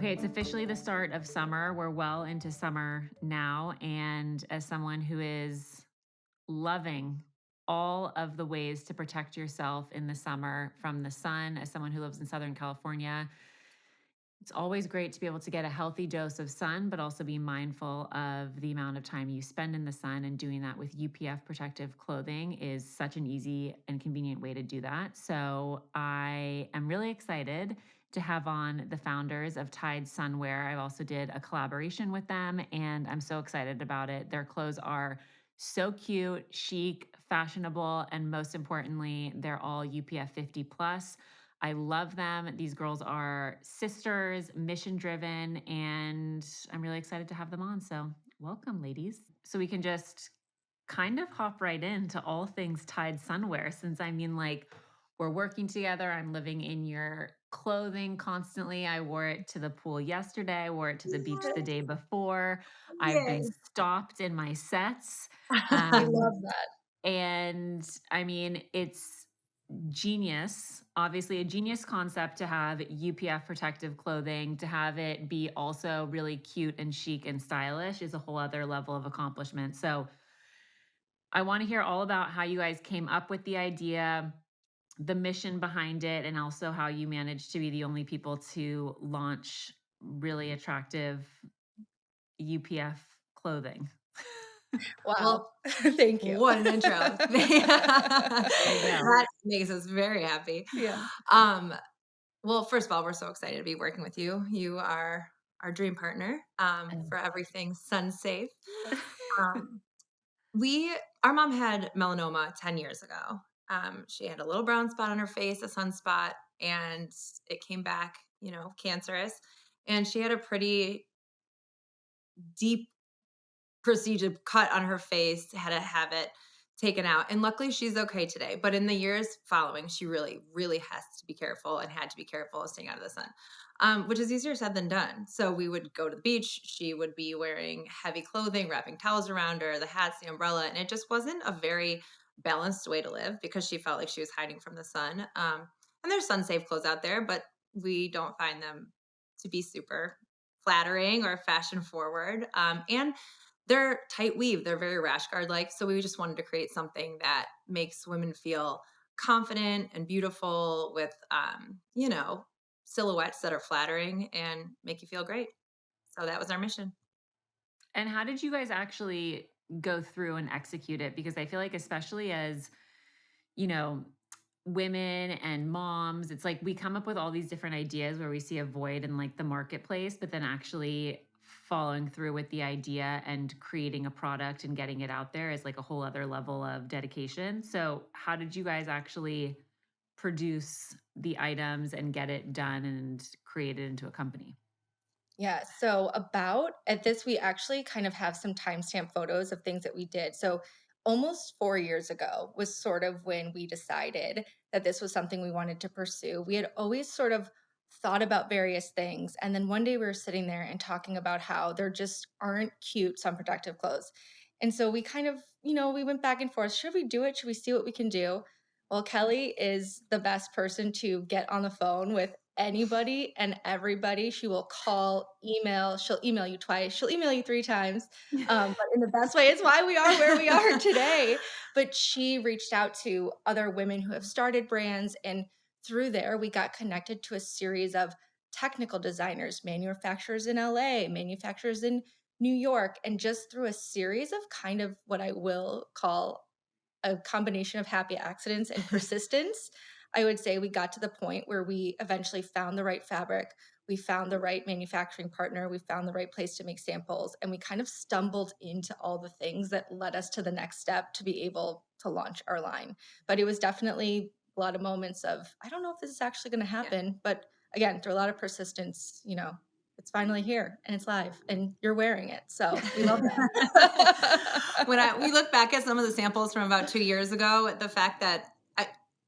Okay, it's officially the start of summer. We're well into summer now. And as someone who is loving all of the ways to protect yourself in the summer from the sun, as someone who lives in Southern California, it's always great to be able to get a healthy dose of sun, but also be mindful of the amount of time you spend in the sun. And doing that with UPF protective clothing is such an easy and convenient way to do that. So I am really excited to have on the founders of Tied Sunwear. I also did a collaboration with them, and I'm so excited about it. Their clothes are so cute, chic, fashionable, and most importantly, they're all UPF 50 plus. I love them. These girls are sisters, mission driven, and I'm really excited to have them on. So, welcome, ladies. So, we can just kind of hop right into all things Tied Sunwear, since we're working together. I'm living in your clothing constantly. I wore it to the pool yesterday, I wore it to the beach the day before. I've been Yay. stopped in my sets. We Um, love that. and I mean, it's genius, obviously a genius concept to have UPF protective clothing. To have it be also really cute and chic and stylish is a whole other level of accomplishment. So I want to hear all about how you guys came up with the idea, the mission behind it, and also how you managed to be the only people to launch really attractive UPF clothing. Wow. Well, Thank you. what an intro. There you go. That makes us very happy. Yeah. Um, well, first of all, we're so excited to be working with you. You are our dream partner for everything sun safe. Um, we, our mom had melanoma 10 years ago. She had a little brown spot on her face, a sunspot, and it came back, cancerous. And she had a pretty deep procedure cut on her face, had to have it taken out. And luckily she's okay today. But in the years following, she really, really has to be careful and had to be careful of staying out of the sun, which is easier said than done. So we would go to the beach. She would be wearing heavy clothing, wrapping towels around her, the hats, the umbrella. And it just wasn't a very balanced way to live because she felt like she was hiding from the sun. And there's sun safe clothes out there, but we don't find them to be super flattering or fashion forward. And they're tight weave, they're very rash guard like, so we just wanted to create something that makes women feel confident and beautiful with, silhouettes that are flattering and make you feel great. So that was our mission. And how did you guys actually go through and execute it? Because I feel like, especially as, you know, women and moms, it's like we come up with all these different ideas where we see a void in like the marketplace, but then actually following through with the idea and creating a product and getting it out there is like a whole other level of dedication. So, how did you guys actually produce the items and get it done and create it into a company? Yeah. So about at this, we actually kind of have some timestamp photos of things that we did. So almost 4 years ago was sort of when we decided that this was something we wanted to pursue. We had always sort of thought about various things. And then one day we were sitting there and talking about how there just aren't cute sun protective clothes. And so we kind of, we went back and forth. Should we do it? Should we see what we can do? Well, Kelly is the best person to get on the phone with anybody and everybody. She will call, email. She'll email you twice. She'll email you 3 times, but in the best way. It's why we are where we are today. But she reached out to other women who have started brands, and through there, we got connected to a series of technical designers, manufacturers in LA, manufacturers in New York, and just through a series of kind of what I will call a combination of happy accidents and persistence, I would say we got to the point where we eventually found the right fabric. We found the right manufacturing partner. We found the right place to make samples. And we kind of stumbled into all the things that led us to the next step to be able to launch our line. But it was definitely a lot of moments of, I don't know if this is actually going to Yeah. happen. But again, through a lot of persistence, it's finally here and it's live and you're wearing it. So we love that. We look back at some of the samples from about 2 years ago, the fact that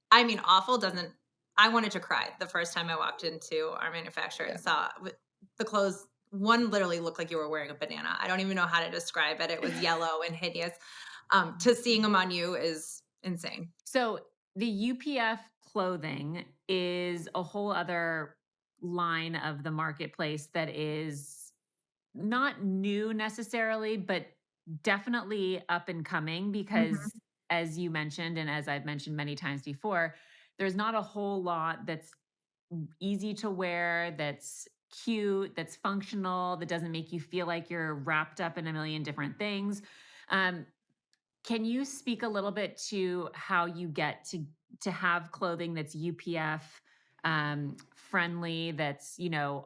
I mean, awful doesn't. I wanted to cry the first time I walked into our manufacturer Yeah. and saw the clothes. One literally looked like you were wearing a banana. I don't even know how to describe it. It was yellow and hideous. To seeing them on you is insane. So the UPF clothing is a whole other line of the marketplace that is not new necessarily, but definitely up and coming because, Mhm. as you mentioned, and as I've mentioned many times before, there's not a whole lot that's easy to wear, that's cute, that's functional, that doesn't make you feel like you're wrapped up in a million different things. Um, can you speak a little bit to how you get to have clothing that's UPF friendly, that's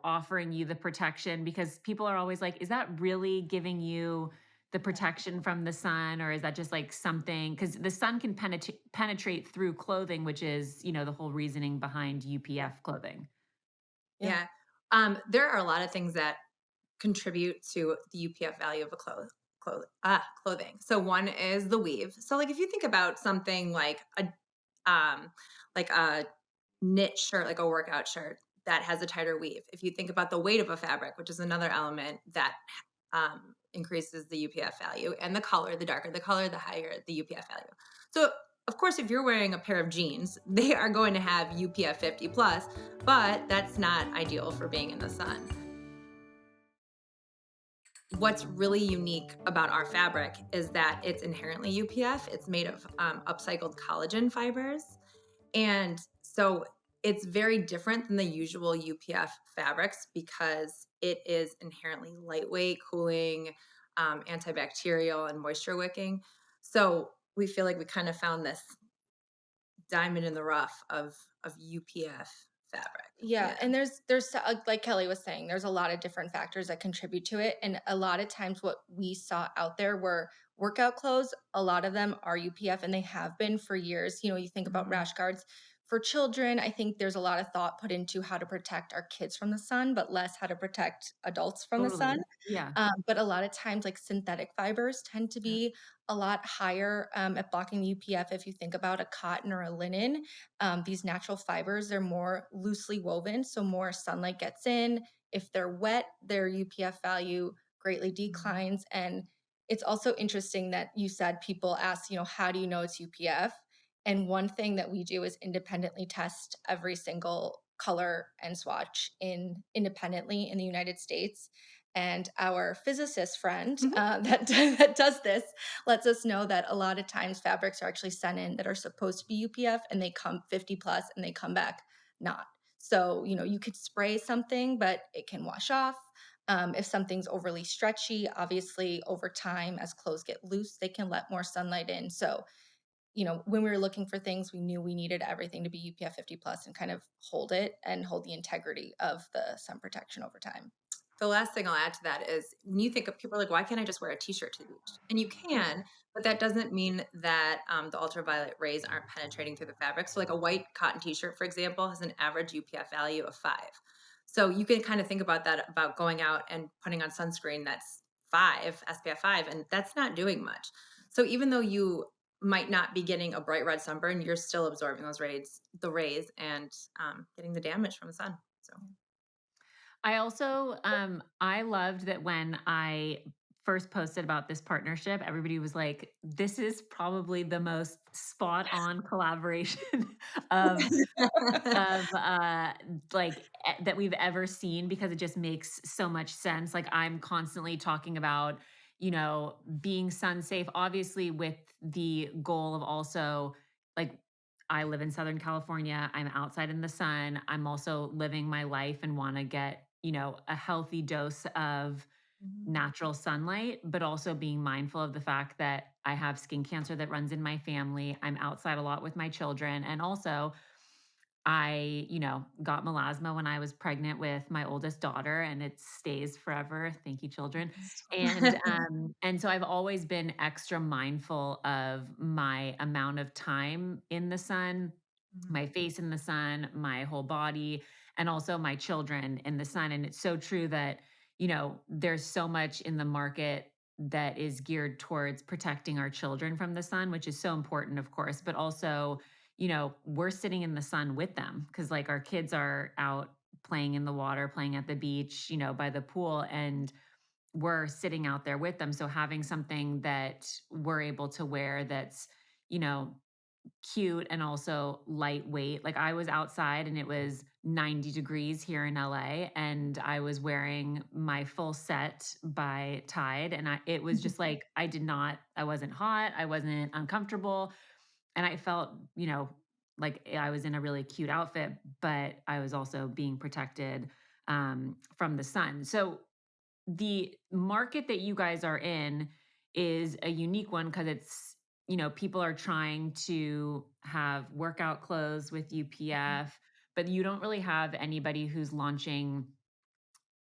offering you the protection? Because people are always like, "Is that really giving you the protection from the sun, or is that just like something?" Because the sun can penetrate through clothing, which is the whole reasoning behind UPF clothing. Yeah. Yeah. There are a lot of things that contribute to the UPF value of a clothing. So one is the weave. So like if you think about something um like a knit shirt, like a workout shirt that has a tighter weave. If you think about the weight of a fabric, which is another element that increases the UPF value, and the color, the darker the color, the higher the UPF value. So, of course, if you're wearing a pair of jeans, they are going to have UPF 50 plus, but that's not ideal for being in the sun. What's really unique about our fabric is that it's inherently UPF. It's made of upcycled collagen fibers. And so it's very different than the usual UPF fabrics because it is inherently lightweight, cooling, antibacterial, and moisture wicking. So we feel like we kind of found this diamond in the rough of UPF fabric. Yeah, Yeah. and like Kelly was saying, there's a lot of different factors that contribute to it, and a lot of times what we saw out there were workout clothes. A lot of them are UPF, and they have been for years. You think about Mhm. rash guards for children. I think there's a lot of thought put into how to protect our kids from the sun, but less how to protect adults from the sun. Totally. Yeah. But a lot of times, like synthetic fibers tend to Yep. be a lot higher at blocking UPF. If you think about a cotton or a linen, these natural fibers, they're more loosely woven, so more sunlight gets in. If they're wet, their UPF value greatly Mhm. declines. And it's also interesting that you said people ask, how do you know it's UPF? And one thing that we do is independently test every single color and swatch in independently in the United States. And our physicist friend that does this lets us know that a lot of times fabrics are actually sent in that are supposed to be UPF and they come 50 plus and they come back not. So, you could spray something, but it can wash off. If something's overly stretchy, obviously over time, as clothes get loose, they can let more sunlight in. So, when we were looking for things, we knew we needed everything to be UPF 50 plus and kind of hold it and hold the integrity of the sun protection over time. The last thing I'll add to that is when you think of people are like, why can't I just wear a t-shirt to the beach? And you can, but that doesn't mean that the ultraviolet rays aren't penetrating through the fabric. So like a white cotton t-shirt, for example, has an average UPF value of 5. So you can kind of think about that about going out and putting on sunscreen that's 5, SPF 5, and that's not doing much. So even though you might not be getting a bright red sunburn, you're still absorbing the rays, and getting the damage from the sun. So I also I loved that when I first posted about this partnership, everybody was like, "This is probably the most spot on collaboration of that we've ever seen because it just makes so much sense." Like I'm constantly talking about, being sun safe, obviously with the goal of also like I live in Southern California. I'm outside in the sun. I'm also living my life and want to get, a healthy dose of Mhm. natural sunlight, but also being mindful of the fact that I have skin cancer that runs in my family. I'm outside a lot with my children. And also, I, got melasma when I was pregnant with my oldest daughter, and it stays forever. Thank you, children. And so I've always been extra mindful of my amount of time in the sun, Mhm. my face in the sun, my whole body, and also my children in the sun. And it's so true that, there's so much in the market that is geared towards protecting our children from the sun, which is so important, of course, but also, we're sitting in the sun with them because like our kids are out playing in the water, playing at the beach, by the pool, and we're sitting out there with them. So having something that we're able to wear that's, you know, cute and also lightweight. Like I was outside and it was 90 degrees here in LA and I was wearing my full set by Tide and it was just like I wasn't hot, I wasn't uncomfortable and I felt, like I was in a really cute outfit, but I was also being protected from the sun. So the market that you guys are in is a unique one because people are trying to have workout clothes with UPF, but you don't really have anybody who's launching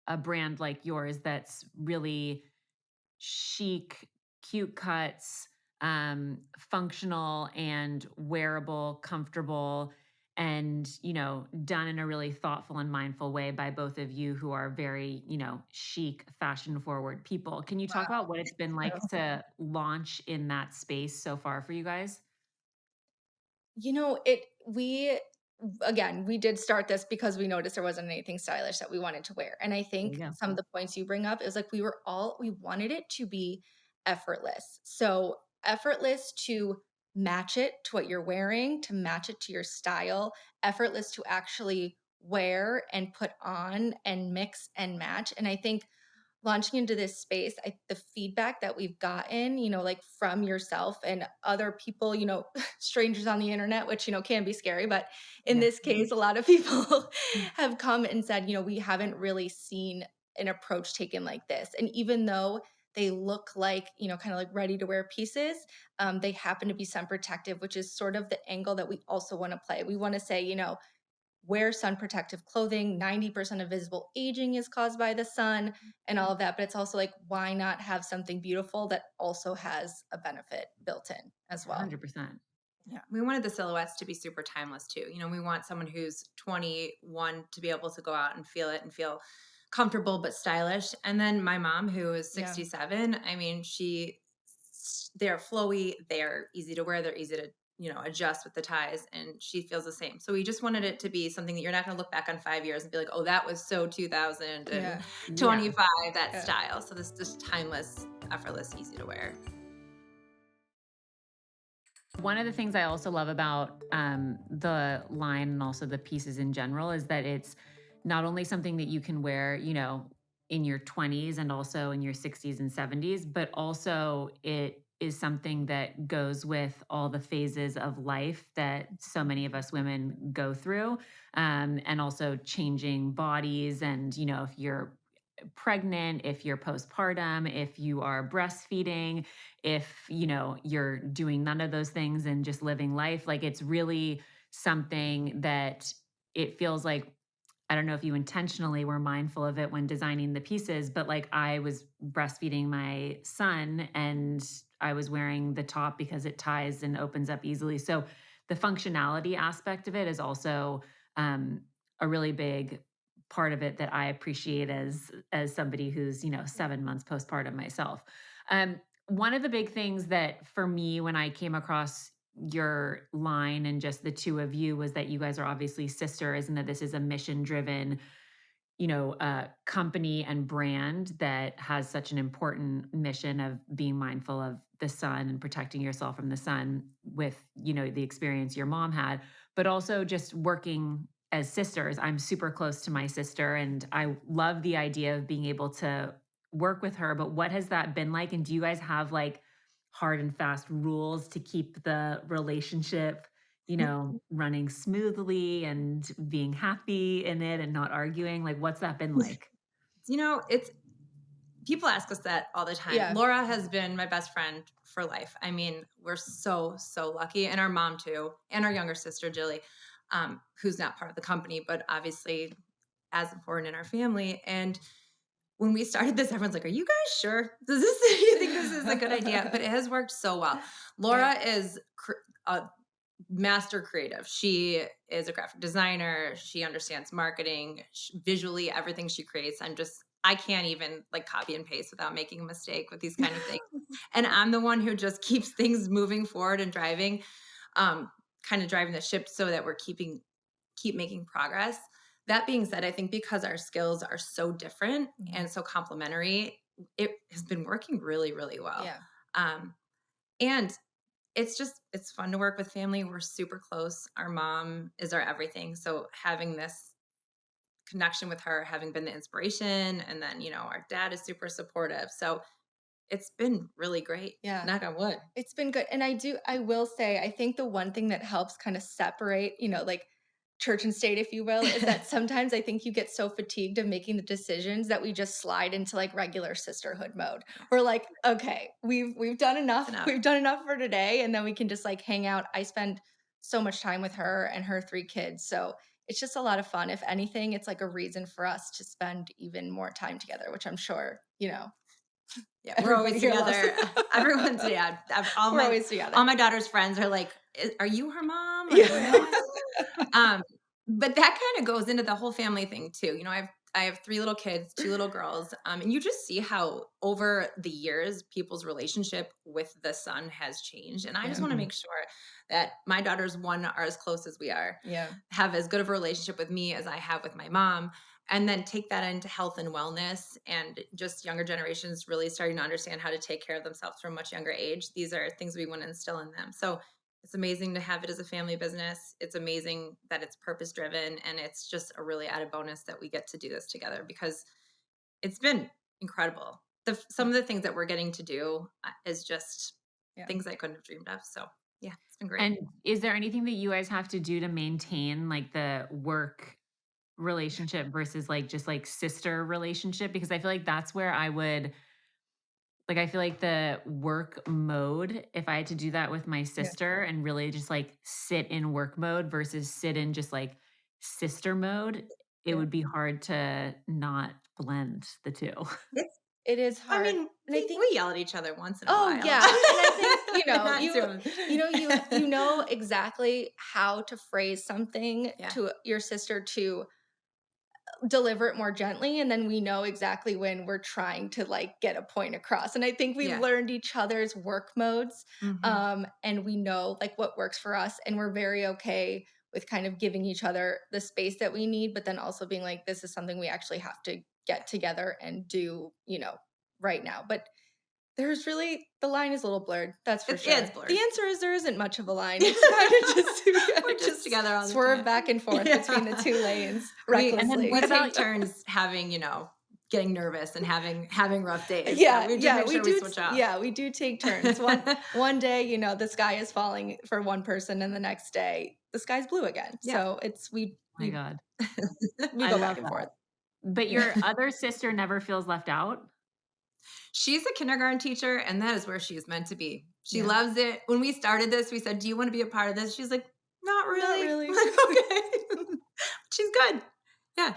a brand like yours that's really chic, cute cuts, functional and wearable, comfortable, and done in a really thoughtful and mindful way by both of you who are very, chic, fashion forward people. Can you talk about what it's been like So, to launch in that space so far for you guys? it we again, we did start this because we noticed there wasn't anything stylish that we wanted to wear. And I There you think go. some of the points you bring up is like we wanted it to be effortless. So effortless to match it to what you're wearing, to match it to your style, effortless to actually wear and put on and mix and match. And I think launching into this space, the feedback that we've gotten, like from yourself and other people, strangers on the internet, which, can be scary. But in Yeah. this case, a lot of people have come and said, we haven't really seen an approach taken like this. And even though they look like, kind of like ready to wear pieces, they happen to be sun protective, which is sort of the angle that we also want to play. We want to say, wear sun protective clothing. 90% of visible aging is caused by the sun and all of that. But it's also like, why not have something beautiful that also has a benefit built in as well? 100%. Yeah, we wanted the silhouettes to be super timeless too. We want someone who's 21 to be able to go out and feel it and feel comfortable but stylish. And then my mom, who is Yeah. 67, I mean, they're flowy, they're easy to wear, they're easy to adjust with the ties, and she feels the same. So we just wanted it to be something that you're not going to look back on 5 years and be like, oh, that was so Yeah. 2025, that Yeah. style. So this just timeless, effortless, easy to wear. One of the things I also love about the line and also the pieces in general is that it's not only something that you can wear, in your 20s and also in your 60s and 70s, but also it is something that goes with all the phases of life that so many of us women go through, and also changing bodies. And, if you're pregnant, if you're postpartum, if you are breastfeeding, if you're doing none of those things and just living life, like it's really something that it feels like, I don't know if you intentionally were mindful of it when designing the pieces, but like I was breastfeeding my son and I was wearing the top because it ties and opens up easily. So the functionality aspect of it is also um, a really big part of it that I appreciate as somebody who's 7 months postpartum myself. One of the big things that for me when I came across your line and just the two of you was that you guys are obviously sisters and that this is a mission driven company and brand that has such an important mission of being mindful of the sun and protecting yourself from the sun with, the experience your mom had, but also just working as sisters. I'm super close to my sister and I love the idea of being able to work with her. But what has that been like? And do you guys have like hard and fast rules to keep the relationship running smoothly and being happy in it and not arguing? Like, what's that been like? It's people ask us that all the time. Yeah. Laura has been my best friend for life. I mean, we're so, so lucky. And our mom, too, and our younger sister, Jilly, who's not part of the company, but obviously as important in our family. And when we started this, everyone's like, are you guys sure? Does this, do you think this is a good idea? But it has worked so well. Yeah. Laura is a master creative. She is a graphic designer. She understands marketing, visually, everything she creates. I can't even like copy and paste without making a mistake with these kind of things. And I'm the one who just keeps things moving forward and um, kind of driving the ship so that keep making progress. That being said, I think because our skills are so different Mhm. and so complementary, it has been working really, really well. Yeah. Um, and it's fun to work with family. We're super close. Our mom is our everything. So having this connection with her, having been the inspiration, and then, our dad is super supportive. So it's been really great. Yeah. Knock on wood. It's been good. And I will say, I think the one thing that helps kind of separate, like church and state, if you will, is that sometimes I think you get so fatigued of making the decisions that we just slide into like regular sisterhood mode. Yeah. We're like, okay, we've done enough. Enough. We've done enough for today. And then we can just like hang out. I spend so much time with her and her 3 kids. So it's just a lot of fun. If anything, it's like a reason for us to spend even more time together, which I'm sure, Yeah, we're always everybody here loves. together. Everyone's All We're my always together. all my daughter's friends are like, "Are you her mom? Are you Yeah. not?" But that kind of goes into the whole family thing too. I have 3 little kids, 2 little girls, and you just see how over the years people's relationship with the son has changed. And I just Yeah. want to make sure that my daughters, one, are as close as we are, Yeah. have as good of a relationship with me as I have with my mom, and then take that into health and wellness, and just younger generations really starting to understand how to take care of themselves from a much younger age. These are things we want to instill in them. So it's amazing to have it as a family business. It's amazing that it's purpose driven, and it's just a really added bonus that we get to do this together, because it's been incredible. Some of the things that we're getting to do is just Yeah. things I couldn't have dreamed of. So yeah, it's been great. And is there anything that you guys have to do to maintain like the work relationship versus like just like sister relationship? Because I feel like that's where I feel like the work mode, if I had to do that with my Yeah. sister and really just like sit in work mode versus sit in just like sister mode, it Yeah. would be hard to not blend the two. It's It is I hard. mean, And I think we yell at each other once in a oh, while. yeah. And I think, Not too you know exactly how to phrase something Yeah. to your sister to deliver it more gently, and then we know exactly when we're trying to, like, get a point across, and I think we've Yeah. learned each other's work modes, Mhm. and we know, like, what works for us, and we're very okay with kind of giving each other the space that we need, but then also being like, "This is something we actually have to get together and do, right now." But there's really the line is a little blurred, that's for It's sure. blurred. The answer is there isn't much of a line. It's kinda just we We're gotta just just together all the swerve time. back and forth between the 2 lanes And then recklessly. we What take about turns having, getting nervous and having rough days. Yeah, We just yeah, make sure we switch off. we do take turns. One day, the sky is falling for one person, and the next day, the sky's blue again. Yeah. So it's we my we god. we I go love back and forth. that. But Yeah. your other sister never feels left out? She's a kindergarten teacher, and that is where she is meant to be. She Yeah. loves it. When we started this, we said, "Do you want to be a part of this?" She's like, "Not Not really." really. I'm like, "Okay." She's good. Yeah.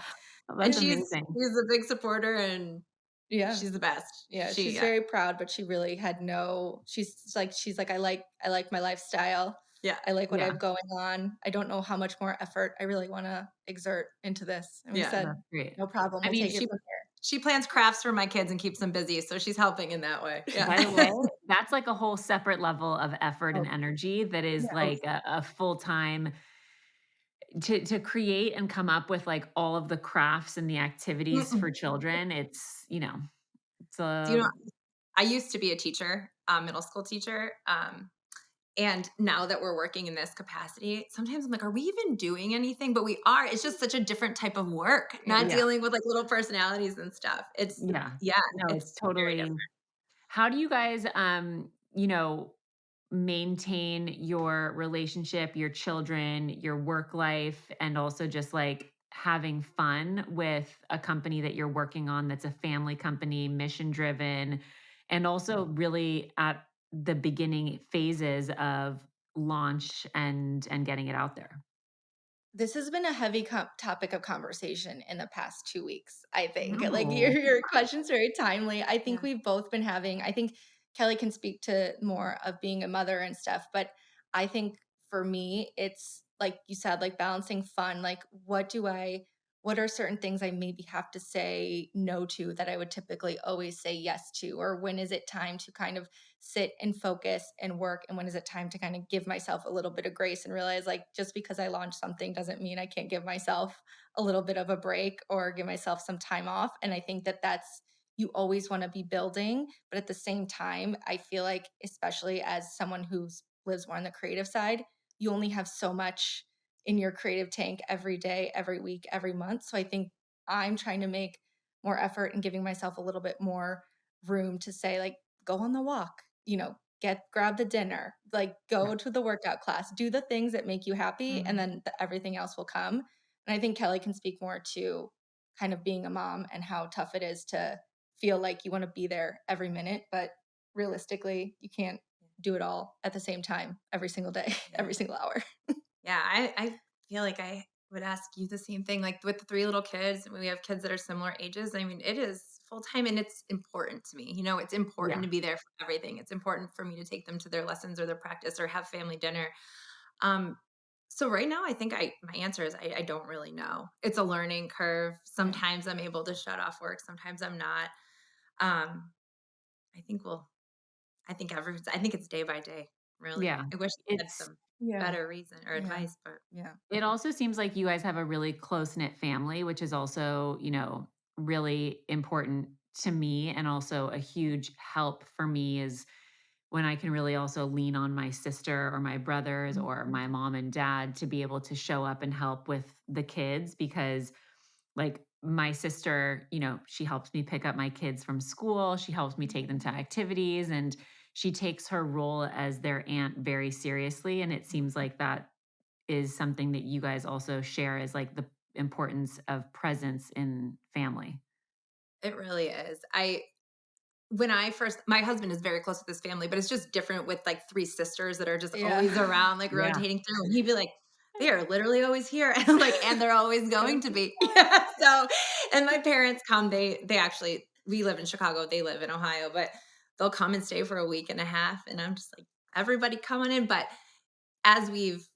Oh, And that's she's amazing. she's a big supporter, and Yeah. she's the best. Yeah, She she's very proud, but she really had no she's like, "I like my lifestyle. Yeah. I like what I Yeah, have going on. I don't know how much more effort I really wanna exert into this." And we Yeah. said, that's great. "No problem, I we'll mean, take it from here." She plans crafts for my kids and keeps them busy, so she's helping in that way. Yeah. by the way, that's like a whole separate level of effort Oh, and energy that is yeah. like a full-time to create and come up with like all of the crafts and the activities for children. It's Do you a know, I used to be a teacher, a middle school teacher, and now that we're working in this capacity, sometimes I'm like, "Are we even doing anything?" But we are. It's just such a different type of work, not yeah, dealing with, like, little personalities and stuff. yeah. Yeah, No, it's it's very totally. different. How do you guys maintain your relationship, your children, your work life, and also just like having fun with a company that you're working on that's a family company, mission driven, and also really at the beginning phases of launch and getting it out there? This has been a heavy topic of conversation in the past 2 weeks, I think. Like, your Oh, your question's very timely. I think Yeah. we've both been having I think Kelly can speak to more of being a mother and stuff, but I think for me, it's like you said, like, balancing fun, like, what are certain things I maybe have to say no to that I would typically always say yes to? Or when is it time to kind of sit and focus and work, and when is it time to kind of give myself a little bit of grace and realize like just because I launched something doesn't mean I can't give myself a little bit of a break or give myself some time off. And I think that that's you always want to be building, but at the same time I feel like, especially as someone who's lives more on the creative side, you only have so much in your creative tank every day, every week, every month. So I think I'm trying to make more effort and giving myself a little bit more room to say, like, go on the walk, grab the dinner, like Yeah. go to the workout class, do the things that make you happy, and Mhm. then everything else will come. And I think Kelly can speak more to kind of being a mom and how tough it is to feel like you want to be there every minute, but realistically, you can't do it all at the same time every single day, Yeah. every single hour. Yeah, I feel like I would ask you the same thing. Like with the 3 little kids, we have kids that are similar ages. I mean, it is full time and it's important to me. It's important Yeah. to be there for everything. It's important for me to take them to their lessons or their practice or have family dinner. Um, so right now, I think my answer is I don't really know. It's a learning curve. Yeah. Sometimes I'm able to shut off work. Sometimes I'm not. Um, I think we'll. I think it's day by day. Really, Yeah. I wish I had It's some Yeah. better reason or Yeah. advice, but Yeah. it also seems like you guys have a really close-knit family, which is also, really important to me and also a huge help for me is when I can really also lean on my sister or my brothers or Mhm. my mom and dad to be able to show up and help with the kids because like my sister, she helps me pick up my kids from school, she helps me take them to activities and she takes her role as their aunt very seriously and it seems like that is something that you guys also share as like the importance of presence in family. it really is. When I first my husband is very close with his family, but it's just different with, like, 3 sisters that are just Yeah. always around, like, Yeah. rotating through, and he'd be like, "They are literally always here," and, and they're always going Going to to be. Yeah, so and my parents come, they actually we live in Chicago, they live in Ohio, but they'll come and stay for a week and a half, and I'm just like, "Everybody coming in," but as we've,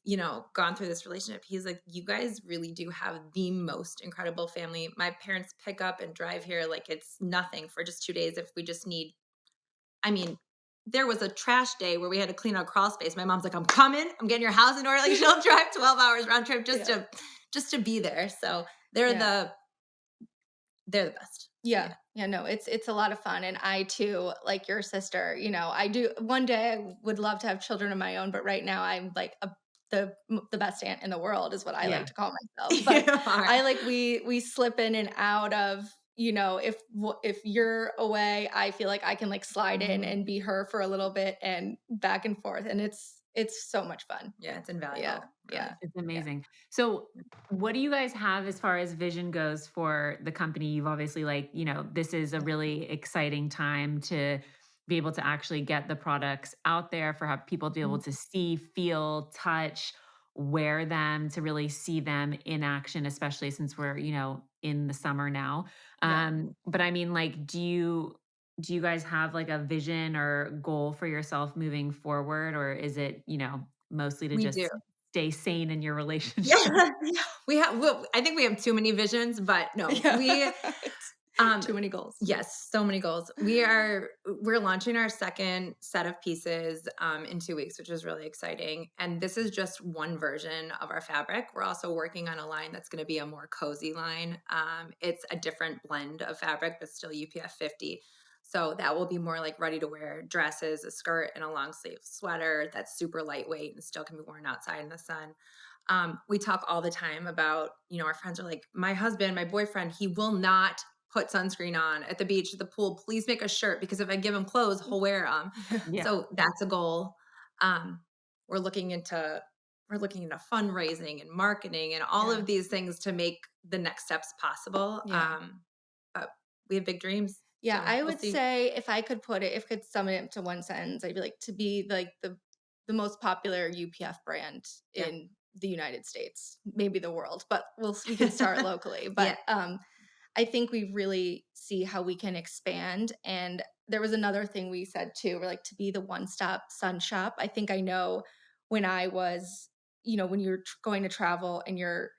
gone through this relationship, he's like, "You guys really do have the most incredible family. My parents pick up and drive here like it's nothing for just 2 days if we just need." I mean, there was a trash day where we had to clean out crawl space. My mom's like, "I'm coming. I'm getting your house in order." Like she'll drive 12 hours round trip Yeah. just to be there. So they're Yeah. they're the best. Yeah. Yeah. Yeah, no, it's a lot of fun, and I too, like your sister, I do one day I would love to have children of my own, but right now I'm like the best aunt in the world is what I Yeah. like to call myself. You But are. I like we slip in and out of, if you're away, I feel like I can like slide in Mhm. and be her for a little bit and back and forth, and it's so much fun. Yeah, it's Yeah. invaluable, Yeah. really. It's Yeah. amazing. So, what do you guys have as far as vision goes for the company? You've obviously, like, this is a really exciting time to be able to actually get the products out there for have people to be able Mhm. to see, feel, touch, wear them, to really see them in action, especially since we're, in the summer now. Yeah. But I mean, like, do you guys have like a vision or goal for yourself moving forward, or is it, mostly to We do. just stay sane in your relationship? Yeah. I think we have too many visions, but no, Yeah. It's um too many goals. yes, so many goals. We're launching our second set of pieces in 2 weeks, which is really exciting. And this is just one version of our fabric. We're also working on a line that's going to be a more cozy line. It's a different blend of fabric, but still UPF 50. So that will be more like ready to wear dresses, a skirt, and a long sleeve sweater that's super lightweight and still can be worn outside in the sun. We talk all the time about, our friends are like, my husband, my boyfriend, he will not put sunscreen on at the beach, at the pool. Please make a shirt because if I give him clothes, he'll wear them. Yeah. So that's a goal. Um, we're looking into we're looking into fundraising and marketing and all Yeah. of these things to make the next steps possible. Yeah. But we have big dreams, Yeah, so I we'll would see. say if I could sum it up to one sentence, I'd be like to be like the most popular UPF brand Yeah, in the United States, maybe the world, but we can start locally. yeah. But I think we really see how we can expand. And there was another thing we said too, we're like to be the one-stop sun shop. I think I know when I was, when you're going to travel and you're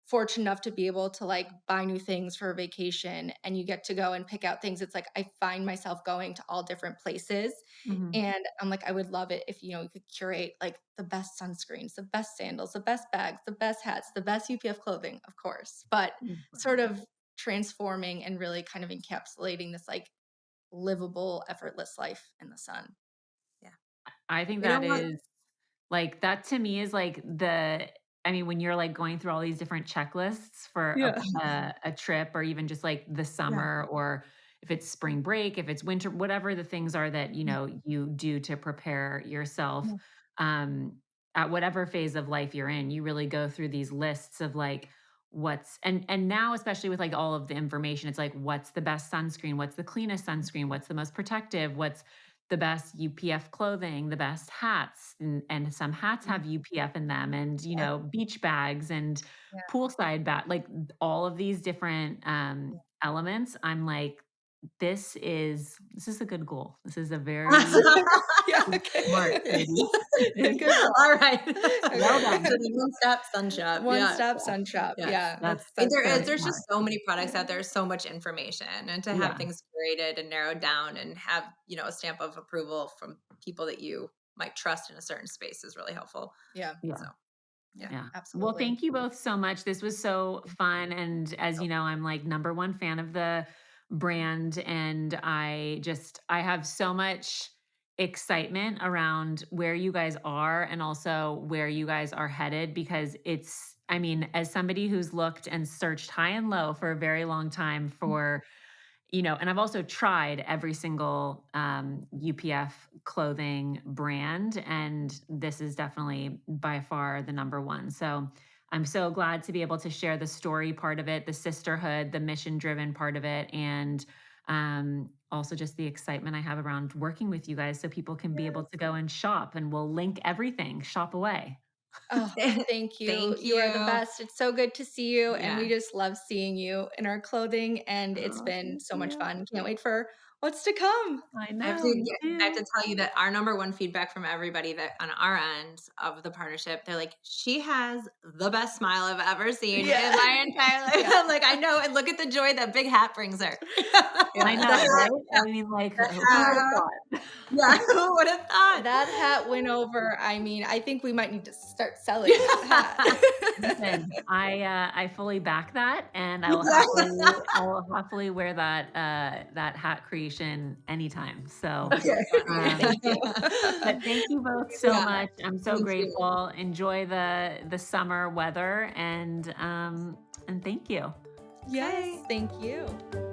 fortunate enough to be able to like buy new things for a vacation and you get to go and pick out things, it's like I find myself going to all different places. Mhm. And I'm like, I would love it if, you could curate like the best sunscreens, the best sandals, the best bags, the best hats, the best UPF clothing, of course, but Mm. sort of transforming and really kind of encapsulating this like livable, effortless life in the sun. Yeah. I think We don't that want is Like, that to me is like I mean, when you're like going through all these different checklists for Yeah. a trip or even just like the Yeah. summer or if it's spring break, if it's winter, whatever the things are that, Yeah. you do to prepare yourself, Yeah. um, at whatever phase of life you're in, you really go through these lists of like and now especially with like all of the information, it's like what's the best sunscreen, what's the cleanest sunscreen, what's the most protective, what's the best UPF clothing, the best hats, and some hats Yeah. have UPF in them, and Yeah. beach bags and Yeah. poolside bag, like all of these different elements. I'm like, this is a good goal. This is a very Yeah, okay. smart lady. Good goal. All right. Well Okay. done. So the one-stop sun shop. Yeah. One-stop sun shop. Yes. Yeah, That's And that's so great. there's just smart. so many products out there, so much information, and to have Yeah, things curated and narrowed down and have, a stamp of approval from people that you might trust in a certain space is really helpful. Yeah, So, yeah. yeah. Yeah. Well, absolutely. thank you both so much. This was so fun. And as Oh, you know, I'm like number one fan of the brand. And I have so much excitement around where you guys are and also where you guys are headed because I mean, as somebody who's looked and searched high and low for a very long time for and I've also tried every single UPF clothing brand, and this is definitely by far the number one. So I'm so glad to be able to share the story part of it, the sisterhood, the mission driven part of it, and also just the excitement I have around working with you guys so people can be able to go and shop, and we'll link everything, shop away. Oh, yes. thank you. Thank You are the you. best. It's so good to see you, and Yeah. we just love seeing you in our clothing, and it's Oh, been thank so much you. fun. Can't wait for what's to come. I I have know, to me I have to too. tell you that our number one feedback from everybody that on our end of the partnership, they're like, "She has the best smile I've ever seen in Yeah. my entire life." Yeah. I'm like, "I know, and look at the joy that big hat brings her." I Yeah, The know, hat, right? I mean, like, the who would have hat. thought? Yeah, who would have thought? that hat went over. I mean, I think we might need to start selling that hat. Listen, I fully back that, and Yeah. I will happily wear that hat creation anytime. So, Okay. um, Thank you. but thank you both so Yeah, much. I'm so thank you. grateful. Enjoy the summer weather, and thank you. Yes, Okay. thank you.